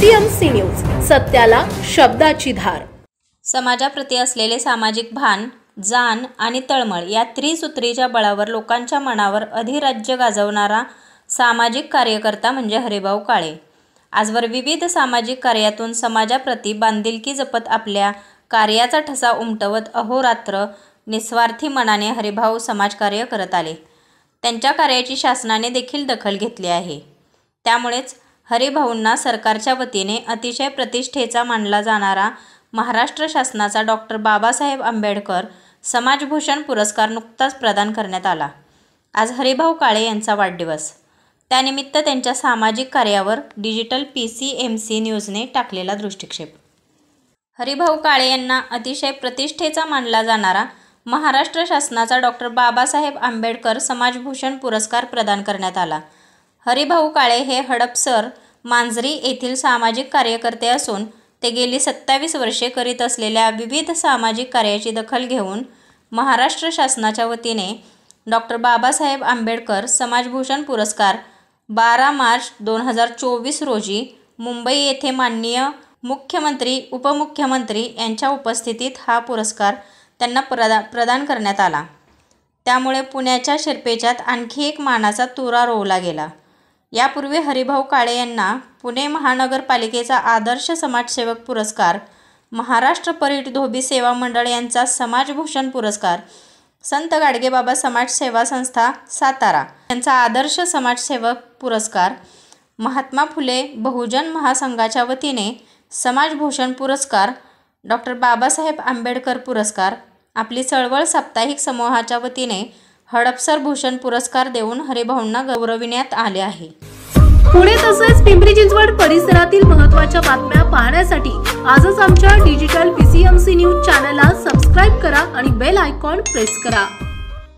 PCMC news, सत्याला शब्दाची धार। समाजाप्रती असलेले सामाजिक भान, जाण आणि तळमळ या त्रिसूत्रीच्या बळावर लोकांच्या मनावर अधिराज्य गाजवणारा सामाजिक कार्यकर्ता म्हणजे हरिभाऊ काळे। आजवर विविध सामाजिक कार्यातून समाजाप्रती बांधिलकी जपत आपल्या कार्याचा ठसा उमटवत अहोरात्र निस्वार्थी मनाने हरिभाऊ समाजकार्य करत आले। त्यांच्या कार्याची शासनाने देखील दखल घेतली आहे। त्यामुळेच हरिभाऊंना सरकारच्या वतीने अतिशय प्रतिष्ठेचा मानला जाणारा महाराष्ट्र शासनाचा डॉक्टर बाबासाहेब आंबेडकर समाजभूषण पुरस्कार नुकताच प्रदान करण्यात आला। आज हरिभाऊ काळे यांचा वाढदिवस, त्यानिमित्त त्यांच्या सामाजिक कार्यावर डिजिटल PCMC न्यूजने टाकलेला दृष्टिक्षेप। हरिभाऊ काळे यांना अतिशय प्रतिष्ठेचा मानला जाणारा महाराष्ट्र शासनाचा डॉक्टर बाबासाहेब आंबेडकर समाजभूषण पुरस्कार प्रदान करण्यात आला। हरिभाऊ काळे हे हडपसर मांजरी येथील सामाजिक कार्यकर्ते असून ते गेली 27 वर्षे करीत असलेल्या विविध सामाजिक कार्याची दखल घेऊन महाराष्ट्र शासनाच्या वतीने डॉक्टर बाबासाहेब आंबेडकर समाजभूषण पुरस्कार 12 मार्च 2024 रोजी मुंबई येथे माननीय मुख्यमंत्री, उपमुख्यमंत्री यांच्या उपस्थितीत हा पुरस्कार त्यांना प्रदान करण्यात आला। त्यामुळे पुण्याच्या शिरपेचात आणखी एक मानाचा तुरा रोवला गेला। यापूर्वी हरिभाऊ काळे यांना पुणे महानगरपालिकेचा आदर्श समाजसेवक पुरस्कार, महाराष्ट्र परीट धोबी सेवा मंडळ यांचा समाजभूषण पुरस्कार, संत गाडगेबाबा समाजसेवा संस्था सातारा यांचा आदर्श समाजसेवक पुरस्कार, महात्मा फुले बहुजन महासंघाच्या वतीने समाजभूषण पुरस्कार, डॉक्टर बाबासाहेब आंबेडकर पुरस्कार, आपली चळवळ साप्ताहिक समूहाच्या वतीने हडपसर भूषण पुरस्कार देऊन हरिभाऊंना गौरविण्यात आले आहे। पुणे तसेच पिंपरी चिंचवड परिसरातील महत्त्वाच्या बातम्या पाहण्यासाठी आजच आमच्या डिजिटल PCMC न्यूज चॅनलला सबस्क्राइब करा आणि बेल आयकॉन प्रेस करा।